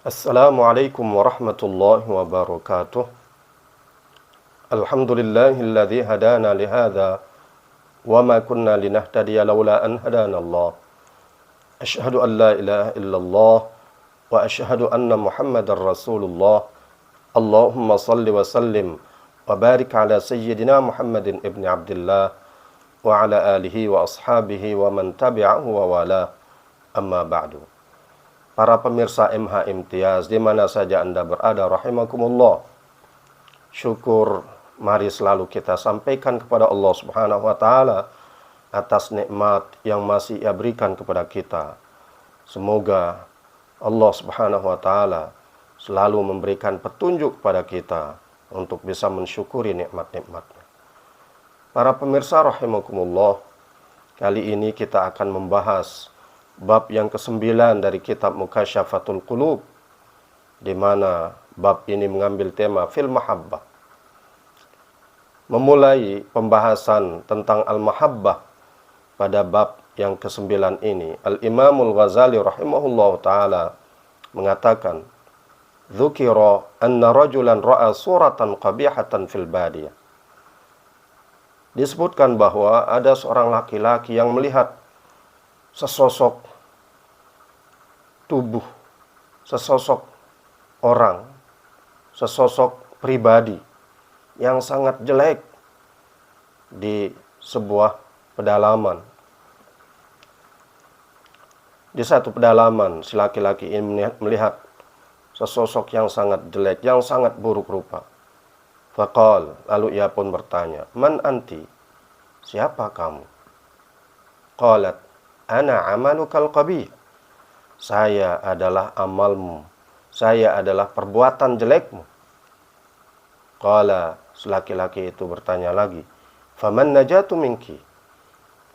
Assalamualaikum warahmatullahi wabarakatuh. Alhamdulillahilladzi hadana lihadza wa ma kunna linahtadiya laula an hadana Allah. Asyhadu an la ilaha illallah wa asyhadu anna Muhammadar Rasulullah. Allahumma salli wa sallim wa barik ala sayyidina Muhammadin ibn Abdullah wa ala alihi wa ashabihi wa man tabi'ahu wa wala. Amma ba'du. Para pemirsa MH Imtiaz di mana saja Anda berada, rahimakumullah. Syukur mari selalu kita sampaikan kepada Allah Subhanahu wa taala atas nikmat yang masih Ia berikan kepada kita. Semoga Allah Subhanahu wa taala selalu memberikan petunjuk kepada kita untuk bisa mensyukuri nikmat-nikmatnya. Para pemirsa rahimakumullah, kali ini kita akan membahas bab yang ke-9 dari kitab Mukasyafatul Qulub, di mana bab ini mengambil tema fil mahabbah. Memulai pembahasan tentang al-mahabbah pada bab yang ke-9 ini, Al-Imamul Ghazali rahimahullah ta'ala mengatakan, "Dzukira anna rajulan ra'a suratan qabihatan fil badiyah." Disebutkan bahwa ada seorang laki-laki yang melihat sesosok tubuh, sesosok orang, sesosok pribadi yang sangat jelek di sebuah pedalaman. Di satu pedalaman, si laki-laki ini melihat sesosok yang sangat jelek, yang sangat buruk rupa. Faqal, lalu ia pun bertanya, "Man anti? Siapa kamu?" Qalat, "Ana amalukal qabih." Saya adalah amalmu, saya adalah perbuatan jelekmu. Qala, laki-laki itu bertanya lagi, "Faman najatu minki?"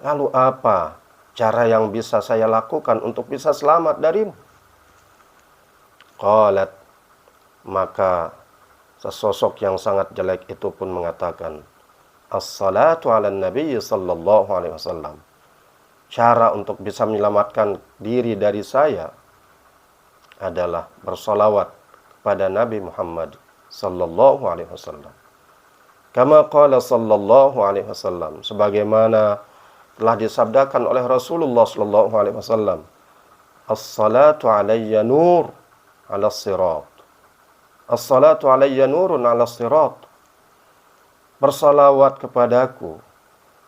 Lalu apa cara yang bisa saya lakukan untuk bisa selamat darimu? Qalat, maka sesosok yang sangat jelek itu pun mengatakan, "As-salatu ala nabi sallallahu alaihi wasallam." Cara untuk bisa menyelamatkan diri dari saya adalah bersolawat kepada Nabi Muhammad sallallahu alaihi wasallam. Kama qala sallallahu alaihi wasallam, sebagaimana telah disabdakan oleh Rasulullah sallallahu alaihi wasallam, "As-salatu alayya nur 'ala sirat." As-salatu alayya nurun 'ala sirat. Bersalawat kepadaku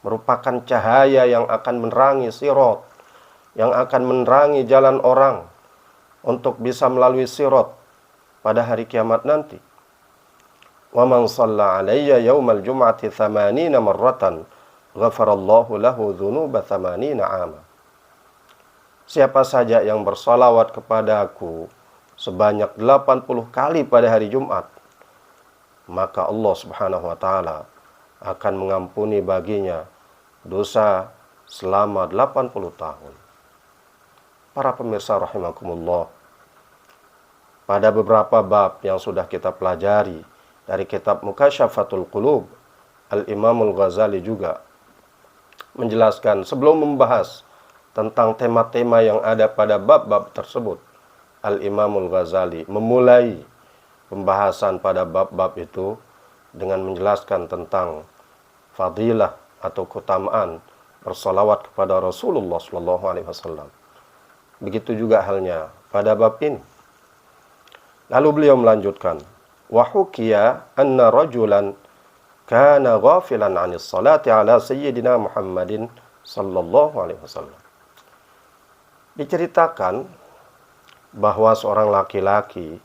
merupakan cahaya yang akan menerangi sirat, yang akan menerangi jalan orang untuk bisa melalui sirat pada hari kiamat nanti. Wa man shalla alayya yaumal jum'ati 80 marratan ghafarallahu lahu dzunuba 80 'ama. Siapa saja yang bersalawat kepadaku sebanyak 80 kali pada hari Jumat, maka Allah Subhanahu wa taala akan mengampuni baginya dosa selama 80 tahun. Para pemirsa rahimakumullah, pada beberapa bab yang sudah kita pelajari dari kitab Mukasyafatul Qulub, Al-Imamul Ghazali juga menjelaskan sebelum membahas tentang tema-tema yang ada pada bab-bab tersebut. Al-Imamul Ghazali memulai pembahasan pada bab-bab itu dengan menjelaskan tentang fadilah atau keutamaan bersalawat kepada Rasulullah sallallahu alaihi wasallam. Begitu juga halnya pada bab ini. Lalu beliau melanjutkan, "Wa hukiya anna rajulan kana ghafilan 'anis salati 'ala sayyidina Muhammadin sallallahu alaihi wasallam." Diceritakan bahwa seorang laki-laki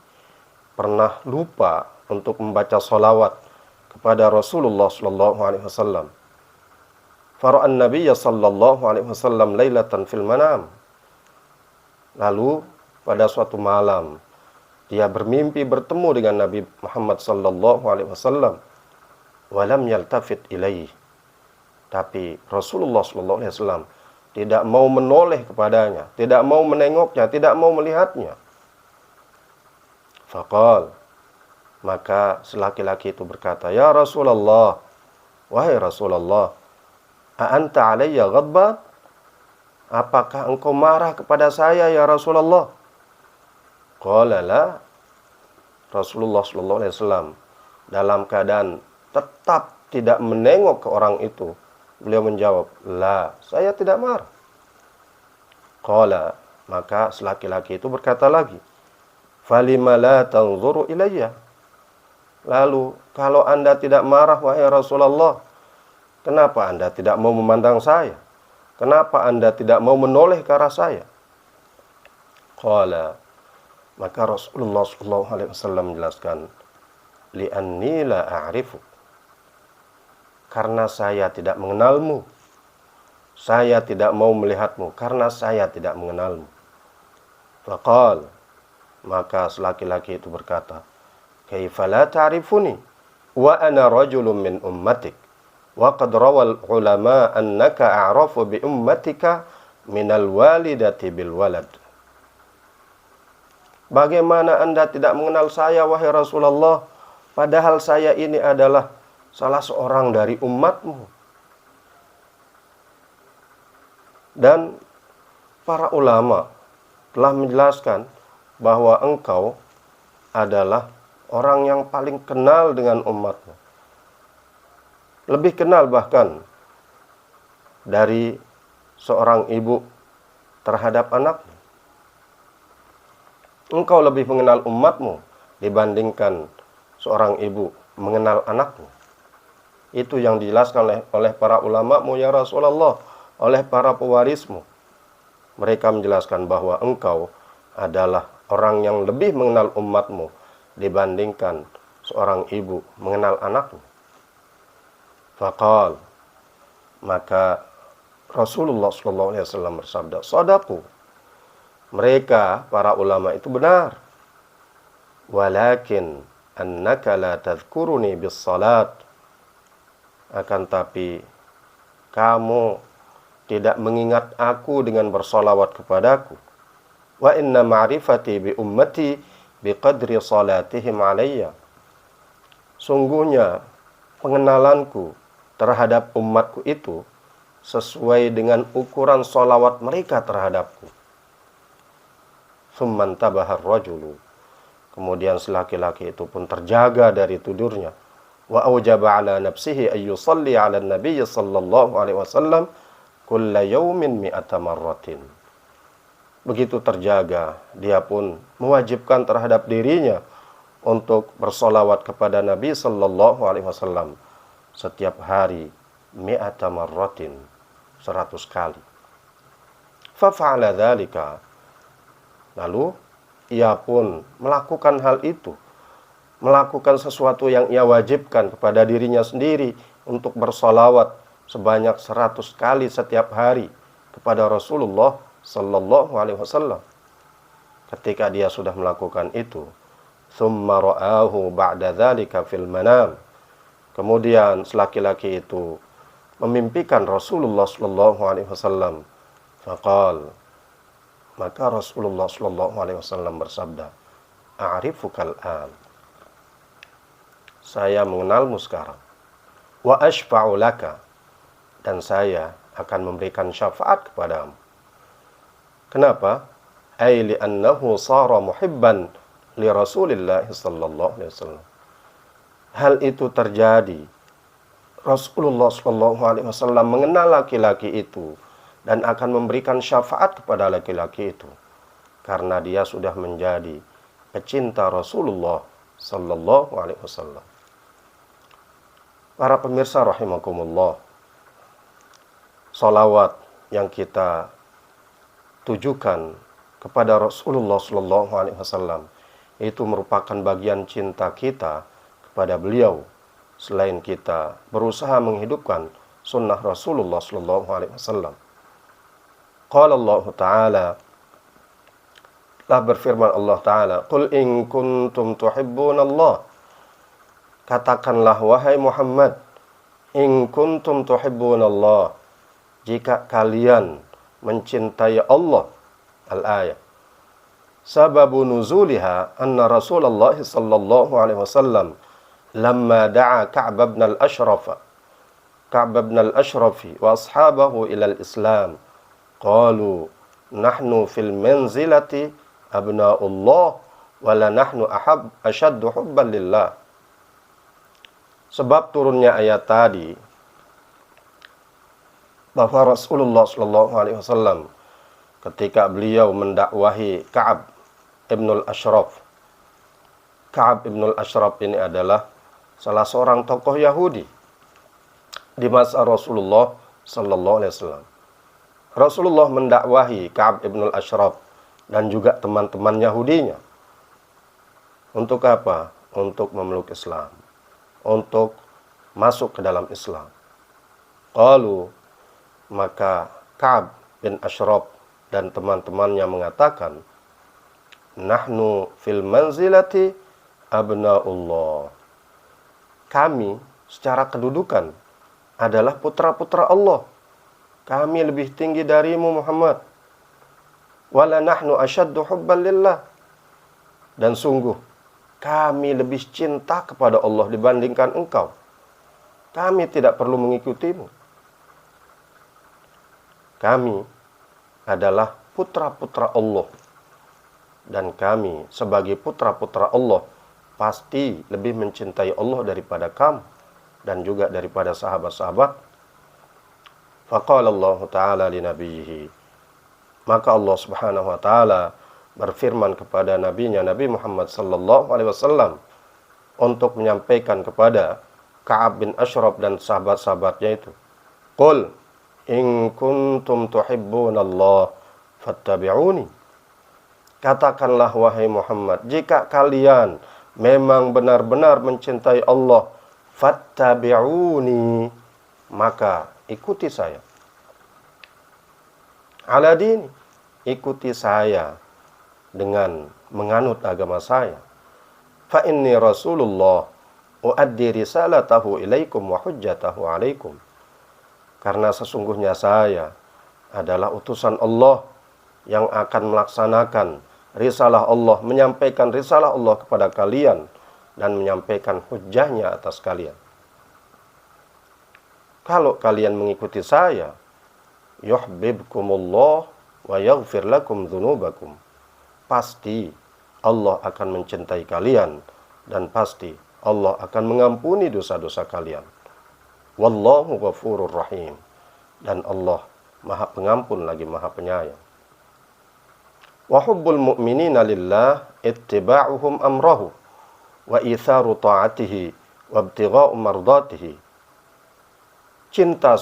pernah lupa untuk membaca salawat kepada Rasulullah sallallahu alaihi wasallam. Fara'an Nabiyya sallallahu alaihi wasallam lailatan fil manam. Lalu pada suatu malam dia bermimpi bertemu dengan Nabi Muhammad sallallahu alaihi wasallam. Walam yaltafit ilaihi. Tapi Rasulullah sallallahu alaihi wasallam tidak mau menoleh kepadanya, tidak mau menengoknya, tidak mau melihatnya. Faqal, maka laki-laki itu berkata, "Ya Rasulullah, wahai Rasulullah, a'anta alayya ghadban?" Apakah engkau marah kepada saya ya Rasulullah? Qala la. Rasulullah sallallahu alaihi wasallam dalam keadaan tetap tidak menengok ke orang itu, beliau menjawab, la, saya tidak marah. Qala, maka laki-laki itu berkata lagi, falima la tanzuru ilayya. Lalu, kalau Anda tidak marah, wahai Rasulullah, kenapa Anda tidak mau memandang saya? Kenapa Anda tidak mau menoleh ke arah saya? Qala, maka Rasulullah SAW menjelaskan, li'anni la a'rifu. Karena saya tidak mengenalmu. Saya tidak mau melihatmu karena saya tidak mengenalmu. Faqal, maka laki-laki itu berkata, kaifa la ta'rifuni wa ana rajulun min ummatik wa qad rawal ulama annaka a'rafu bi ummatika minal walidati bil walad. Bagaimana Anda tidak mengenal saya, wahai Rasulullah, padahal saya ini adalah salah seorang dari umatmu. Dan para ulama telah menjelaskan bahwa engkau adalah orang yang paling kenal dengan umatmu. Lebih kenal bahkan dari seorang ibu terhadap anaknya. Engkau lebih mengenal umatmu dibandingkan seorang ibu mengenal anaknya. Itu yang dijelaskan oleh para ulama-Mu ya Rasulullah, oleh para pewarismu. Mereka menjelaskan bahwa engkau adalah orang yang lebih mengenal umatmu dibandingkan seorang ibu mengenal anaknya. Faqal, maka Rasulullah SAW bersabda, shadaku. Mereka, para ulama itu benar. Walakin annaka la tadhkuruni bis salat. Akan tapi kamu tidak mengingat aku dengan bersolawat kepadaku. Wa inna ma'rifati bi ummati biqadri salatihim alayya. Sungguhnya pengenalanku terhadap umatku itu sesuai dengan ukuran solawat mereka terhadapku. Tsumman tabahar rajulu. Kemudian si laki-laki itu pun terjaga dari tidurnya. Wa aujaba ala nafsihi ay yusalli ala nabiy sallallahu alaihi wasallam kulla yaumin mi'ata marratin. Begitu terjaga, dia pun mewajibkan terhadap dirinya untuk bersolawat kepada Nabi sallallahu alaihi wasallam setiap hari mi'ata marratin, 100 kali. Fa fa'ala dzalika. Lalu ia pun melakukan hal itu, melakukan sesuatu yang ia wajibkan kepada dirinya sendiri untuk bersolawat sebanyak 100 kali setiap hari kepada Rasulullah sallallahu alaihi wasallam. Ketika dia sudah melakukan itu, tsumma ra'ahu ba'da dzalika fil manam. Kemudian laki-laki itu memimpikan Rasulullah sallallahu alaihi wasallam. Faqal, maka Rasulullah sallallahu alaihi wasallam bersabda, a'rifukal an. Saya mengenalmu sekarang. Wa ashfa'u laka. Dan saya akan memberikan syafaat kepadamu. Kenapa? Ai li'annahu sara muhibban li Rasulillah sallallahu alaihi wasallam. Hal itu terjadi. Rasulullah sallallahu alaihi wasallam mengenal laki-laki itu dan akan memberikan syafaat kepada laki-laki itu karena dia sudah menjadi pecinta Rasulullah sallallahu alaihi wasallam. Para pemirsa rahimakumullah, salawat yang kita tujukan kepada Rasulullah sallallahu alaihi wasallam itu merupakan bagian cinta kita kepada beliau selain kita berusaha menghidupkan sunnah Rasulullah sallallahu alaihi wasallam. Qala Allah Ta'ala, telah berfirman Allah Ta'ala, Qul in kuntum tuhibbunallah. Katakanlah wahai Muhammad, in kuntum tuhibbunallah, jika kalian mencintai Allah. Al-ayah. Sababu nuzuliha anna Rasulullah sallallahu alaihi wasallam lamma da'a Ka'b ibn al-Ashraf wa ashabahu ila al-Islam qalu nahnu fil manzilati abna'ullah wala nahnu asyaddu hubban lillah. Sebab turunnya ayat tadi bahwa Rasulullah sallallahu alaihi wasallam ketika beliau mendakwahi Ka'ab ibnul Ashraf. Ka'ab ibnul Ashraf ini adalah salah seorang tokoh Yahudi di masa Rasulullah sallallahu alaihi wasallam. Rasulullah mendakwahi Ka'ab ibnul Ashraf dan juga teman-teman Yahudinya. Untuk apa? Untuk memeluk Islam, untuk masuk ke dalam Islam. Qalu, maka Ka'ab bin Ashraf dan teman-temannya mengatakan, nahnu fil manzilati abna'ullah. Kami secara kedudukan adalah putra-putra Allah. Kami lebih tinggi darimu Muhammad. Wala nahnu asyaddu hubban lillah. Dan sungguh kami lebih cinta kepada Allah dibandingkan engkau. Kami tidak perlu mengikutimu. Kami adalah putra-putra Allah. Dan kami sebagai putra-putra Allah pasti lebih mencintai Allah daripada kamu dan juga daripada sahabat-sahabat. Faqala Allah Ta'ala li nabiyhi. Maka Allah Subhanahu wa taala berfirman kepada nabinya Nabi Muhammad sallallahu alaihi wasallam untuk menyampaikan kepada Ka'ab bin Ashraf dan sahabat-sahabatnya itu, qul in kuntum tuhibbunallah fattabi'uni. Katakanlah wahai Muhammad, jika kalian memang benar-benar mencintai Allah, fattabi'uni, maka ikuti saya. Ala dini, ikuti saya dengan menganut agama saya. Fa inni Rasulullah uaddi risalatahu ilaikum wa hujjatahu alaikum. Karena sesungguhnya saya adalah utusan Allah yang akan melaksanakan risalah Allah, menyampaikan risalah Allah kepada kalian dan menyampaikan hujjahnya atas kalian. Kalau kalian mengikuti saya, yuhibbukumullah wa yaghfir lakum dzunubakum. Pasti Allah akan mencintai kalian dan pasti Allah akan mengampuni dosa-dosa kalian. Wallahu ghafurur rahim. Dan Allah Maha Pengampun lagi Maha Penyayang. Wa hubbul mu'minina lillah ittiba'uhum amrahu wa itharu ta'atihi wa ibtigha'u mardatihi. Cinta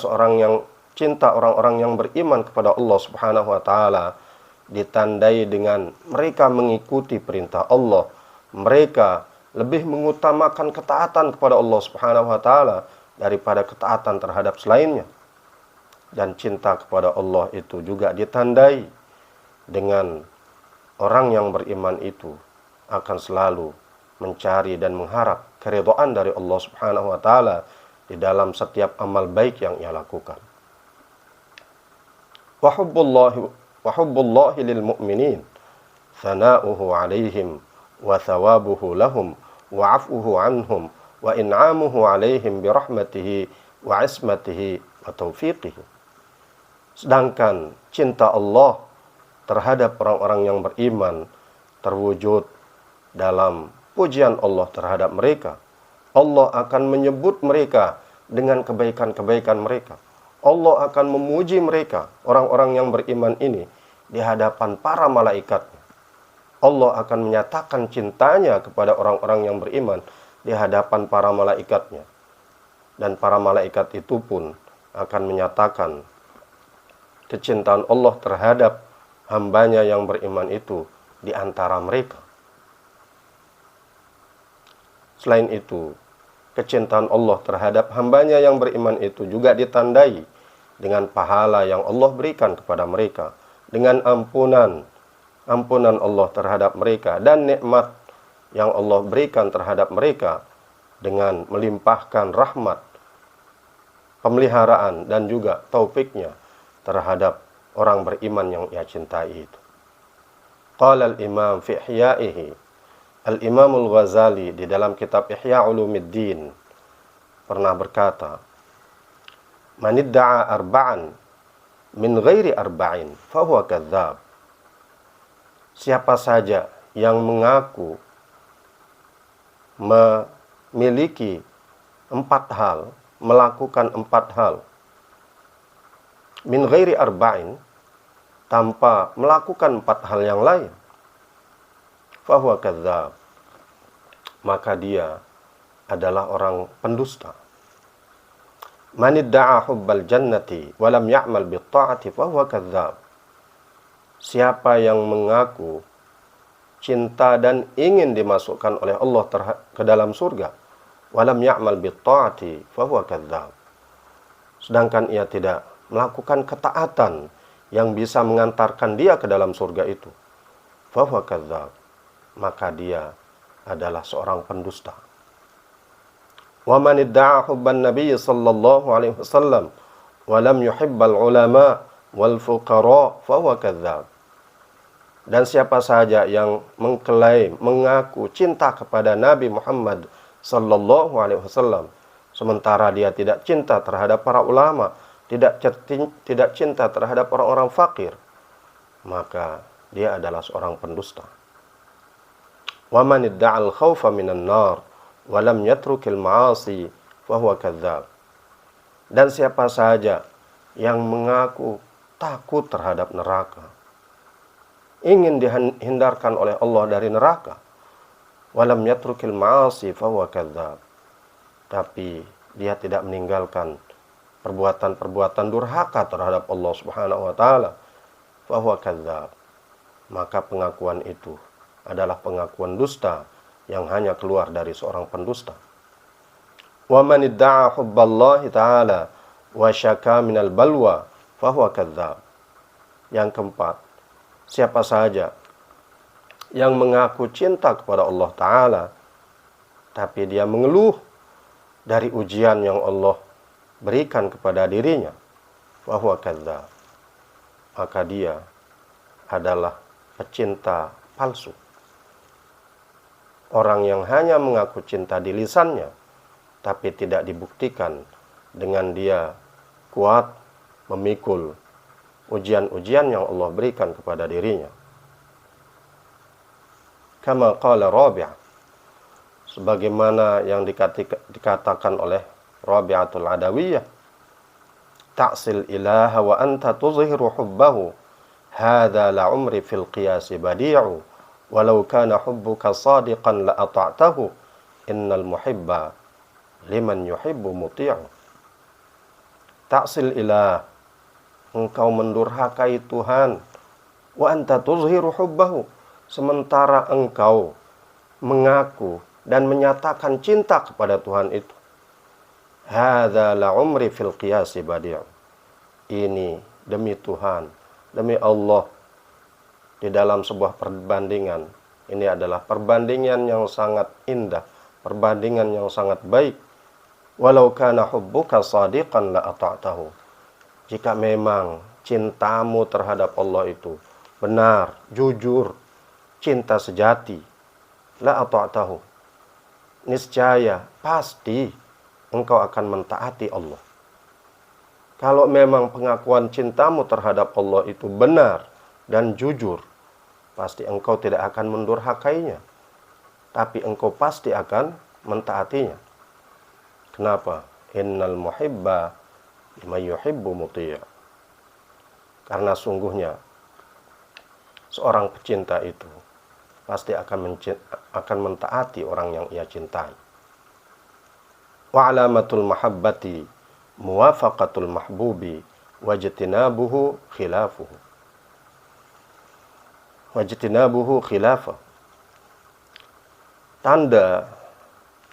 orang-orang yang beriman kepada Allah Subhanahu wa taala ditandai dengan mereka mengikuti perintah Allah. Mereka lebih mengutamakan ketaatan kepada Allah Subhanahu wa taala daripada ketaatan terhadap selainnya. Dan cinta kepada Allah itu juga ditandai dengan orang yang beriman itu akan selalu mencari dan mengharap keridhaan dari Allah Subhanahu wa taala di dalam setiap amal baik yang ia lakukan. Wa hubbullahi lil mu'minin thana'uhu 'alaihim wa thawabuhu lahum wa 'afwuhu 'anhum wa in'amuhu 'alaihim bi rahmatihi wa 'ismatihi wa taufiqihi. Sedangkan cinta Allah terhadap orang-orang yang beriman terwujud dalam pujian Allah terhadap mereka. Allah akan menyebut mereka dengan kebaikan-kebaikan mereka. Allah akan memuji mereka, orang-orang yang beriman ini, di hadapan para malaikatnya. Allah akan menyatakan cintanya kepada orang-orang yang beriman di hadapan para malaikatnya. Dan para malaikat itu pun akan menyatakan kecintaan Allah terhadap hambanya yang beriman itu di antara mereka. Selain itu, kecintaan Allah terhadap hambanya yang beriman itu juga ditandai dengan pahala yang Allah berikan kepada mereka, dengan ampunan Allah terhadap mereka, dan nikmat yang Allah berikan terhadap mereka dengan melimpahkan rahmat, pemeliharaan, dan juga taufiknya terhadap orang beriman yang ia cintai itu. Qala al-imam fi ihya'ihi, al-imam al-Ghazali di dalam kitab Ihya Ulumuddin pernah berkata, man idda'a arba'an min ghairi arba'in fahuwa kadzdzab. Siapa saja yang mengaku memiliki 4 hal, melakukan 4 hal, min ghairi arba'in, tanpa melakukan 4 hal yang lain, fahuwa kadzdzab, maka dia adalah orang pendusta. Man idda'a hubbal jannati wa lam ya'mal bit ta'ati fahuwa kadzdzab. Siapa yang mengaku cinta dan ingin dimasukkan oleh Allah ke dalam surga, wa lam ya'mal bit ta'ati fahuwa kadzdzab, sedangkan ia tidak melakukan ketaatan yang bisa mengantarkan dia ke dalam surga itu, fahuwa kadzdzab, maka dia adalah seorang pendusta. Wa man idda'a hubban nabiy sallallahu alaihi wasallam wa lam yuhibbal ulama wal fuqara fahuwa kadzdzab. Dan siapa saja yang mengklaim, mengaku cinta kepada Nabi Muhammad sallallahu alaihi wasallam sementara dia tidak cinta terhadap para ulama, tidak cinta terhadap orang-orang fakir, maka dia adalah seorang pendusta. Wa man idda'al khaufa minan nar wa lam yatrukil ma'asi fahuwa kadzdzab. Dan siapa saja yang mengaku takut terhadap neraka, ingin dihindarkan oleh Allah dari neraka, wa lam yatrukil ma'asi fahuwa kadzdzab, tapi dia tidak meninggalkan perbuatan-perbuatan durhaka terhadap Allah Subhanahu wa taala, fahuwa kadzdzab, maka pengakuan itu adalah pengakuan dusta yang hanya keluar dari seorang pendusta. Wa man idda'a hubballahi ta'ala wa syaka minal balwa fahuwa kadzdzab. Yang keempat, siapa saja yang mengaku cinta kepada Allah Ta'ala tapi dia mengeluh dari ujian yang Allah berikan kepada dirinya, fahuwa kadzdzab, maka dia adalah pecinta palsu. Orang yang hanya mengaku cinta di lisannya, tapi tidak dibuktikan dengan dia kuat memikul ujian-ujian yang Allah berikan kepada dirinya. Kama qala Rabi', sebagaimana yang dikatakan oleh Rabi'atul Adawiyah, ta'sil ilaha wa anta tuzhiru hubbahu, hadza la umri fil qiyas badi'u, walau kana hubbuka sadiqan la ata'tahu, innal muhibba liman yuhibbu muti'u. Ta'sil ilah, engkau mendurhakai Tuhan, wa anta tuzhiru hubbahu, sementara engkau mengaku dan menyatakan cinta kepada Tuhan itu. Hadza la umri fil qiyasi badi', ini demi Tuhan, demi Allah, di dalam sebuah perbandingan, ini adalah perbandingan yang sangat indah, perbandingan yang sangat baik. Walau kana hubbuka sadiqan la ata'tahu, jika memang cintamu terhadap Allah itu benar, jujur, cinta sejati, la ata'tahu, niscaya pasti engkau akan mentaati Allah. Kalau memang pengakuan cintamu terhadap Allah itu benar dan jujur, pasti engkau tidak akan mendurhakainya, tapi engkau pasti akan mentaatinya. Kenapa? Innal muhibba liman yuhibbu muti'. Karena sungguhnya seorang pecinta itu pasti akan mentaati orang yang ia cintai. Wa alamatul mahabbati muwafaqatul mahbubi wajtinabuhu khilafuhu. Wajtinabuhu khilafah. Tanda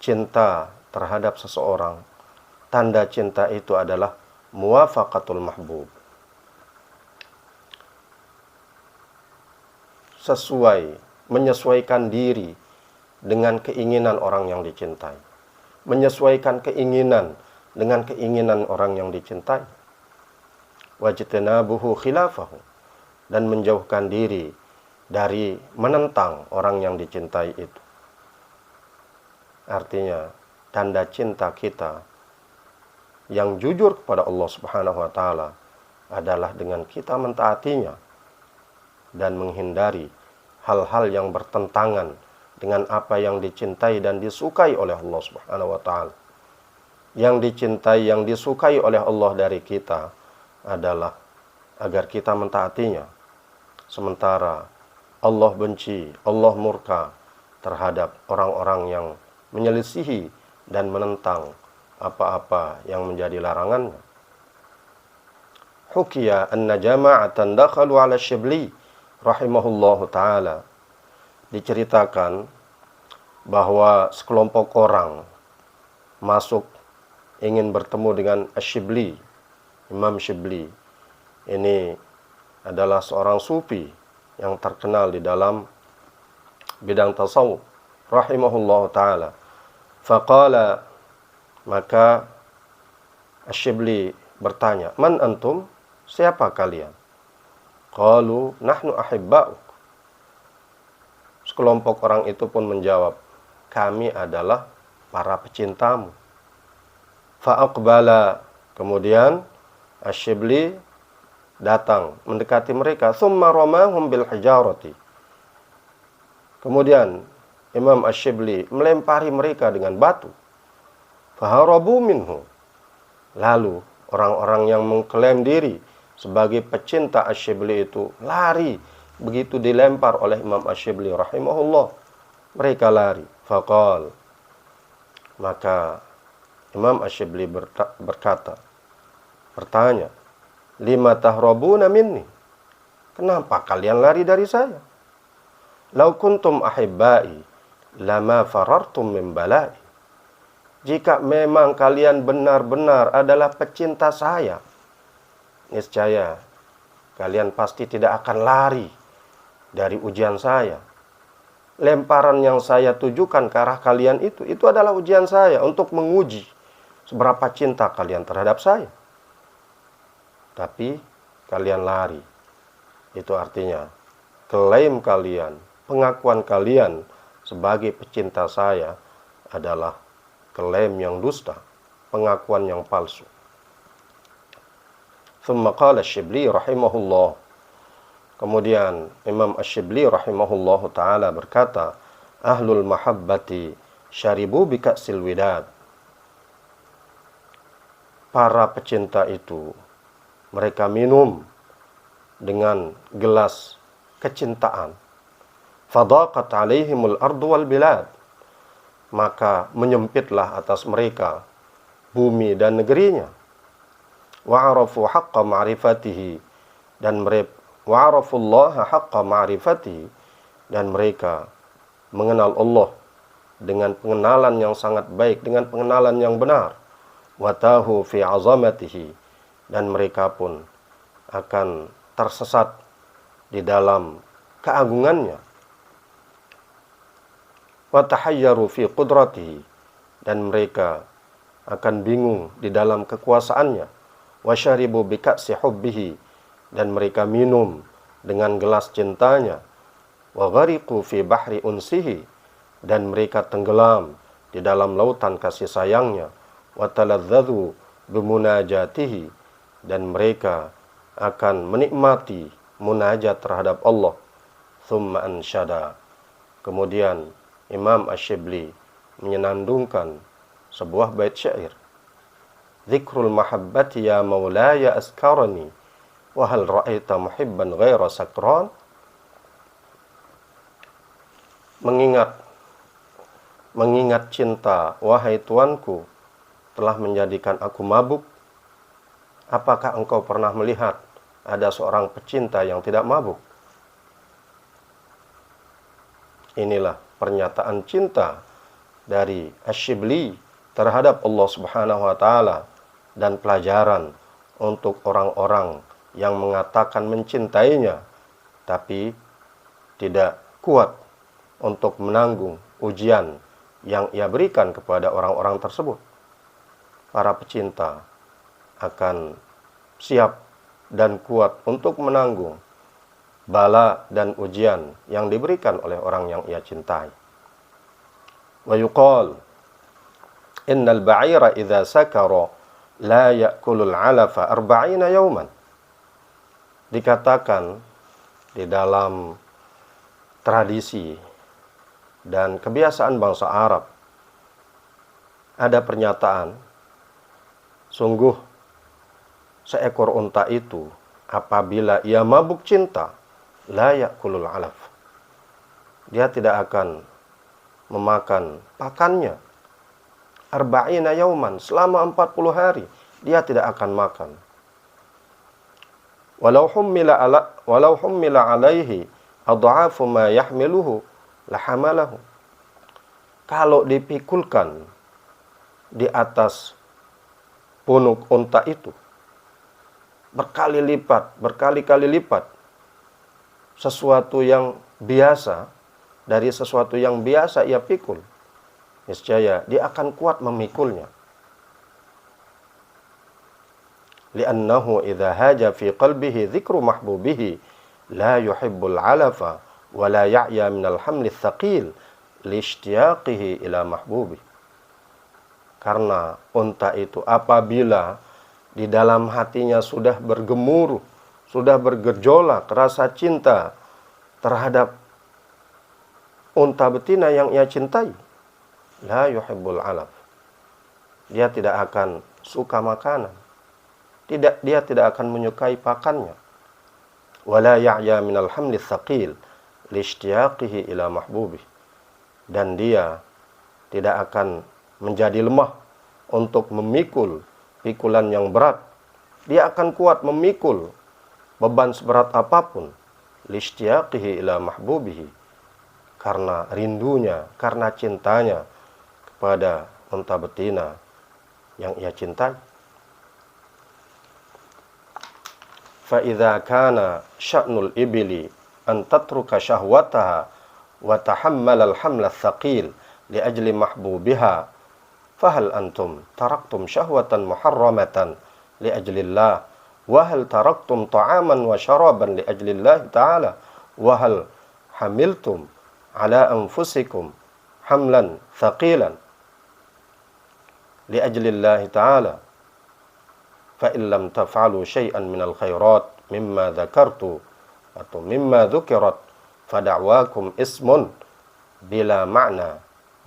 cinta terhadap seseorang, tanda cinta itu adalah muwafaqatul mahbub, sesuai, menyesuaikan diri dengan keinginan orang yang dicintai, menyesuaikan keinginan dengan keinginan orang yang dicintai. Wajtinabuhu khilafahu, dan menjauhkan diri dari menentang orang yang dicintai itu. Artinya, tanda cinta kita yang jujur kepada Allah Subhanahu wa taala adalah dengan kita mentaatinya dan menghindari hal-hal yang bertentangan dengan apa yang dicintai dan disukai oleh Allah Subhanahu wa taala. Yang dicintai, yang disukai oleh Allah dari kita adalah agar kita mentaatinya. Sementara Allah benci, Allah murka terhadap orang-orang yang menyelisihi dan menentang apa-apa yang menjadi larangannya. Hukiya anna jama'atan dakhalu ala Syibli rahimahullahu ta'ala. Diceritakan bahwa sekelompok orang masuk ingin bertemu dengan Asy-Syibli, Imam Syibli. Ini adalah seorang sufi yang terkenal di dalam bidang tasawuf rahimahullahu ta'ala. Faqala, maka Asy-Syibli bertanya, "Man antum?" Siapa kalian? Qalu, "Nahnu ahibba'uk." Sekelompok orang itu pun menjawab, "Kami adalah para pecintamu." Fa'aqbala, kemudian Asy-Syibli datang mendekati mereka, "Tsumma ramahum bil hijarati." Kemudian Imam Asy-Syibli melempari mereka dengan batu. Faharabu minhu. Lalu orang-orang yang mengklaim diri sebagai pecinta Asy-Syibli itu lari begitu dilempar oleh Imam Asy-Syibli rahimahullah. Mereka lari. Faqal, maka Imam Asy-Syibli bertanya, "Lima tahrabuna minni?" Kenapa kalian lari dari saya? "Lau kuntum ahibbai lama farartum min balai." Jika memang kalian benar-benar adalah pecinta saya, niscaya kalian pasti tidak akan lari dari ujian saya. Lemparan yang saya tujukan ke arah kalian itu adalah ujian saya untuk menguji seberapa cinta kalian terhadap saya. Tapi kalian lari. Itu artinya klaim kalian, pengakuan kalian sebagai pecinta saya adalah klaim yang dusta, pengakuan yang palsu. Thumma qala Asy-Syibli rahimahullah. Kemudian Imam Asy-Syibli rahimahullahu ta'ala berkata, "Ahlul mahabbati syaribu bika'sil widad." Para pecinta itu, mereka minum dengan gelas kecintaan. Fadaqat alaihimul ardu wal bilad. Maka menyempitlah atas mereka bumi dan negerinya. Wa'arafu haqqa ma'rifatihi, dan mereka wa'arafullaha haqqa ma'rifatihi, dan mereka mengenal Allah dengan pengenalan yang sangat baik, dengan pengenalan yang benar. Watahu fi azamatihi, dan mereka pun akan tersesat di dalam keagungannya. Watahayyaru fi qudratihi, dan mereka akan bingung di dalam kekuasaannya. Wasyaribu bika'si hubbihi, dan mereka minum dengan gelas cintanya. Wa ghariqu fi bahri unsihi, dan mereka tenggelam di dalam lautan kasih sayangnya. Wa taladzadzu bimunajatihi, dan mereka akan menikmati munajat terhadap Allah. Thumma ansyada, kemudian Imam Asy-Syibli menyenandungkan sebuah bait syair. Dzikrul mahabbati ya maulaya askarani, wa hal ra'aita muhibban ghaira sakran. Mengingat cinta, wahai tuanku, telah menjadikan aku mabuk. Apakah engkau pernah melihat ada seorang pecinta yang tidak mabuk? Inilah pernyataan cinta dari Asy-Syibli terhadap Allah Subhanahu wa taala, dan pelajaran untuk orang-orang yang mengatakan mencintainya tapi tidak kuat untuk menanggung ujian yang ia berikan kepada orang-orang tersebut. Para pecinta akan siap dan kuat untuk menanggung bala dan ujian yang diberikan oleh orang yang ia cintai. Wa yuqal innal ba'ira idza sakara la ya'kulul 'alafa 40 yawman. Dikatakan di dalam tradisi dan kebiasaan bangsa Arab, ada pernyataan, sungguh seekor unta itu apabila ia mabuk cinta, la yakulul alaf. Dia tidak akan memakan pakannya. Arba'ina yauman, selama 40 hari dia tidak akan makan. Walau hummila alaihi adha'afu ma yahmiluhu lahamalahu. Kalau dipikulkan di atas punuk unta itu berkali-kali lipat sesuatu yang biasa dari sesuatu yang biasa ia pikul, niscaya dia akan kuat memikulnya. Li'annahu idza haja fi qalbihi dzikru mahbubihi la yuhibbul 'alafa wa la ya'ya min al-hamli ats-tsaqil liishtiyaqihi ila mahbubi. Karena unta itu apabila di dalam hatinya sudah bergemuruh, sudah bergejolak rasa cinta terhadap unta betina yang ia cintai, la yuhibbul 'alaf. Dia tidak akan suka makanan. Dia tidak akan menyukai pakannya. Wala ya'ya minal hamli tsaqil liishtiyaqihi ila mahbubi. Dan dia tidak akan menjadi lemah untuk memikul pikulan yang berat. Dia akan kuat memikul beban seberat apapun, liishtiyaqihi ila mahbubihi, karena rindunya, karena cintanya kepada unta betina yang ia cintai. فَإِذَا كَانَ شَأْنُ الْإِبِلِ أَنْ تَتْرُكَ شَهْوَتَهَا وَتَحَمَّلَ الْحَمْلَ الثَّقِيلَ لِأَجْلِ مَحْبُوبِهَا فَهَلْ أَنْتُمْ تَرَكْتُمْ شَهْوَةً مُحَرَّمَةً لِأَجْلِ اللَّهِ وَهَلْ تَرَكْتُمْ طَعَامًا وَشَرَابًا لِأَجْلِ اللَّهِ تَعَالَى وَهَلْ حَمِلْتُمْ عَلَى أَنفُسِكُمْ حَمْلًا ثَقِيلًا لِأَجْلِ اللَّهِ تَعَالَى فَإِنْ لَمْ تَفْعَلُوا شَيْئًا مِنَ الْخَيْرَاتِ مِمَّا ذَكَرْتُ atau مِمَّا ذُكِرَتْ فَدَعْوَاكُمْ إِسْمٌ بِلَا مَعْنَى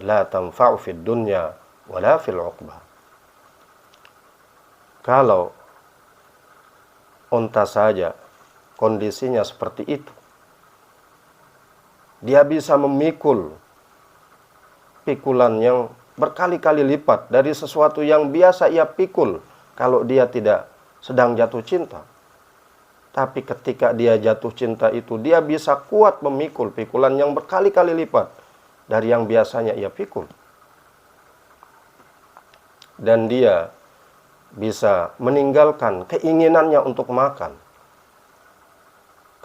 لَا تَنْفَعُ فِي الدُّنْيَا وَلَا فِي الْعُقْبَةِ. Kalau unta saja kondisinya seperti itu, dia bisa memikul pikulan yang berkali-kali lipat dari sesuatu yang biasa ia pikul kalau dia tidak sedang jatuh cinta. Tapi ketika dia jatuh cinta itu, dia bisa kuat memikul pikulan yang berkali-kali lipat dari yang biasanya ia pikul. Dan dia bisa meninggalkan keinginannya untuk makan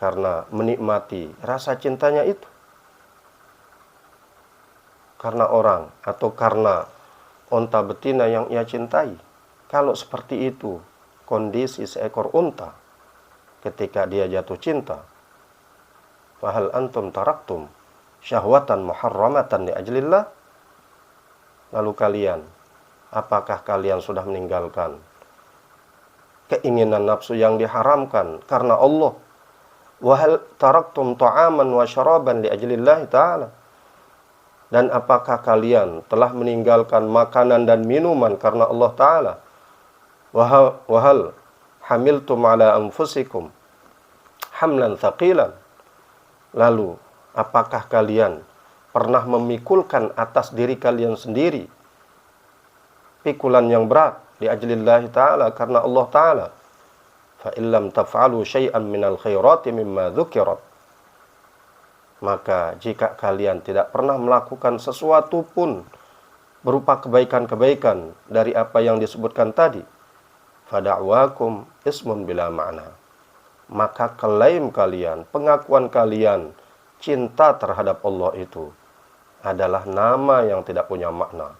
karena menikmati rasa cintanya itu. Karena orang atau karena unta betina yang ia cintai. Kalau seperti itu kondisi seekor unta ketika dia jatuh cinta, fahal antum taraktum syahwatan muharramatan li ajlillah. Lalu kalian, apakah kalian sudah meninggalkan keinginan nafsu yang diharamkan karena Allah? Wahal taraktum ta'aman wa syaraban li ajlillah ta'ala. Dan apakah kalian telah meninggalkan makanan dan minuman karena Allah Ta'ala? Wahal hamiltum ala anfusikum hamlan thaqilan. Lalu apakah kalian pernah memikulkan atas diri kalian sendiri pikulan yang berat li ajlillahi ta'ala, karena Allah Ta'ala? Fa illam taf'alu syai'an minal khairati mimma dzukirat. Maka jika kalian tidak pernah melakukan sesuatu pun berupa kebaikan-kebaikan dari apa yang disebutkan tadi, fada'wakum ismun bila ma'na. Maka klaim kalian, pengakuan kalian cinta terhadap Allah itu adalah nama yang tidak punya makna.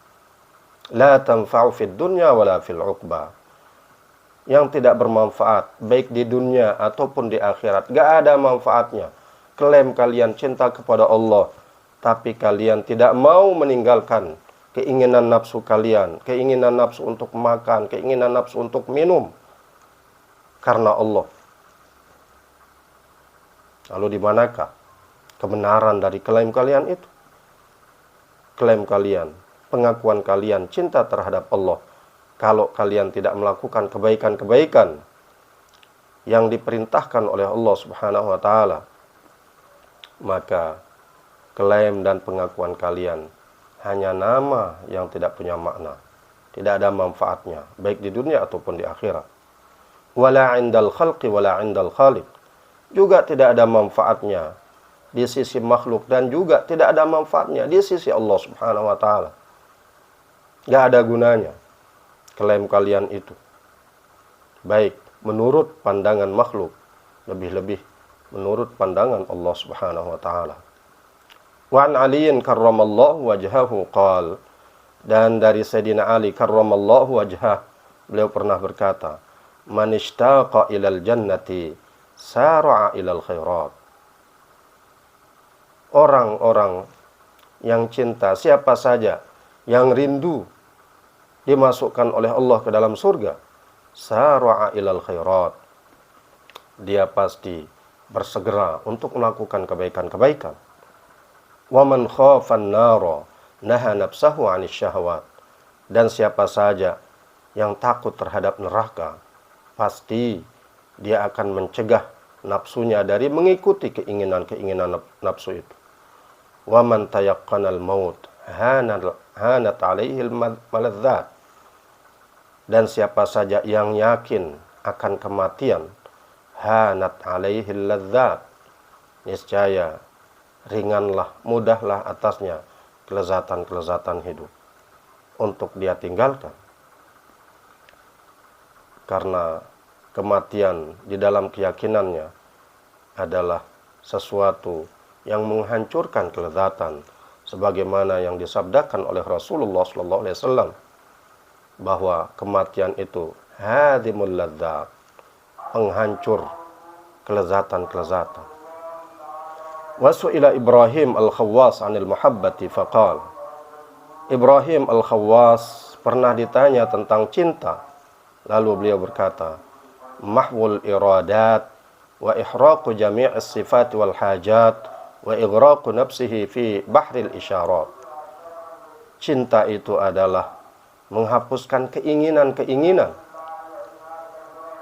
La tanfa'u fid dunya wala fil 'uqbah. Yang tidak bermanfaat baik di dunia ataupun di akhirat. Gak ada manfaatnya. Klaim kalian cinta kepada Allah, tapi kalian tidak mau meninggalkan keinginan nafsu kalian, keinginan nafsu untuk makan, keinginan nafsu untuk minum karena Allah. Lalu di manakah kebenaran dari klaim kalian itu. Klaim kalian, pengakuan kalian cinta terhadap Allah. Kalau kalian tidak melakukan kebaikan-kebaikan yang diperintahkan oleh Allah Subhanahu wa taala, maka klaim dan pengakuan kalian hanya nama yang tidak punya makna, tidak ada manfaatnya, baik di dunia ataupun di akhirat. Wala 'indal khalqi wala 'indal khaliq. Juga tidak ada manfaatnya di sisi makhluk dan juga tidak ada manfaatnya di sisi Allah Subhanahu wa taala. Enggak ada gunanya klaim kalian itu. Baik menurut pandangan makhluk, lebih-lebih menurut pandangan Allah Subhanahu wa taala. Wa an Aliin karramallahu wajhahu qala, dan dari Sayyidina Ali karramallahu wajhah, beliau pernah berkata, man ishtaqa ilal jannati sara'a ilal khairat. Orang-orang yang cinta, siapa saja yang rindu dimasukkan oleh Allah ke dalam surga, sara'a ilal khairat, dia pasti bersegera untuk melakukan kebaikan-kebaikan. Wa man khafan nara naha nafsahu 'anil syahwat. Dan siapa saja yang takut terhadap neraka, pasti dia akan mencegah nafsunya dari mengikuti keinginan-keinginan nafsu itu. Wa man tayaqqanal maut hanat 'alaihi al-maladzat. Dan siapa saja yang yakin akan kematian, hanat 'alaihi al-ladzat, niscaya ringanlah, mudahlah atasnya kelezatan-kelezatan hidup untuk dia tinggalkan. Karena kematian di dalam keyakinannya adalah sesuatu yang menghancurkan kelezatan, sebagaimana yang disabdakan oleh Rasulullah SAW, bahwa kematian itu hadimul ladzat, penghancur kelezatan-kelezatan. Wasu'ila Ibrahim al-Khawwas 'anil muhabbati faqal. Ibrahim al-Khawwas pernah ditanya tentang cinta, lalu beliau berkata, mahwul iradat wa ihraqu jami'is sifat wal hajat wa ighraqu nafsihi fi bahril isyarat. Cinta itu adalah menghapuskan keinginan-keinginan.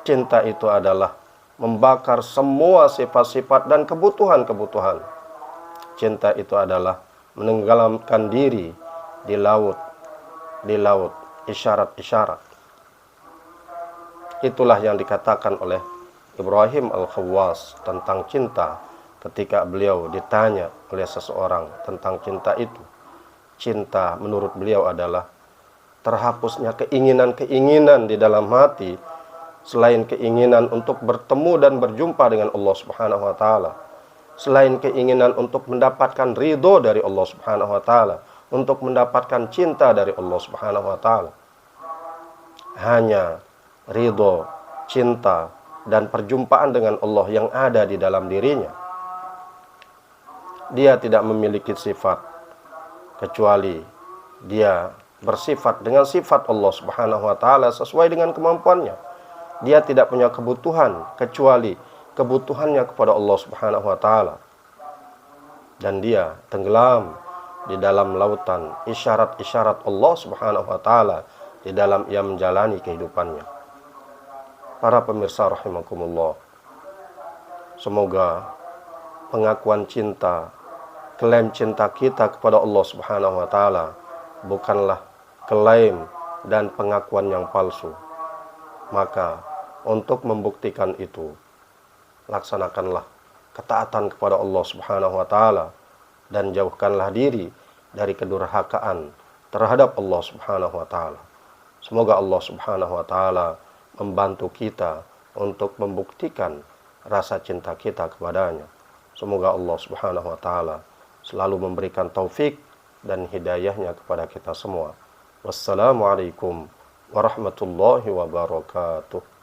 Cinta itu adalah membakar semua sifat-sifat dan kebutuhan-kebutuhan. Cinta itu adalah menenggelamkan diri di laut isyarat-isyarat. Itulah yang dikatakan oleh Ibrahim al-Khawwas tentang cinta ketika beliau ditanya oleh seseorang tentang cinta itu. Cinta menurut beliau adalah terhapusnya keinginan-keinginan di dalam hati selain keinginan untuk bertemu dan berjumpa dengan Allah Subhanahu wa taala, selain keinginan untuk mendapatkan ridho dari Allah Subhanahu wa taala, untuk mendapatkan cinta dari Allah Subhanahu wa taala. Hanya ridho, cinta dan perjumpaan dengan Allah yang ada di dalam dirinya. Dia tidak memiliki sifat kecuali dia bersifat dengan sifat Allah Subhanahu wa taala sesuai dengan kemampuannya. Dia tidak punya kebutuhan kecuali kebutuhannya kepada Allah Subhanahu wa taala. Dan dia tenggelam di dalam lautan isyarat-isyarat Allah Subhanahu wa taala di dalam ia menjalani kehidupannya. Para pemirsa rahimakumullah, semoga pengakuan cinta, klaim cinta kita kepada Allah Subhanahu wa taala bukanlah klaim dan pengakuan yang palsu. Maka untuk membuktikan itu, laksanakanlah ketaatan kepada Allah Subhanahu wa taala dan jauhkanlah diri dari kedurhakaan terhadap Allah Subhanahu wa taala. Semoga Allah Subhanahu wa taala membantu kita untuk membuktikan rasa cinta kita kepadanya. Semoga Allah Subhanahu wa taala selalu memberikan taufik dan hidayahnya kepada kita semua. Wassalamualaikum warahmatullahi wabarakatuh.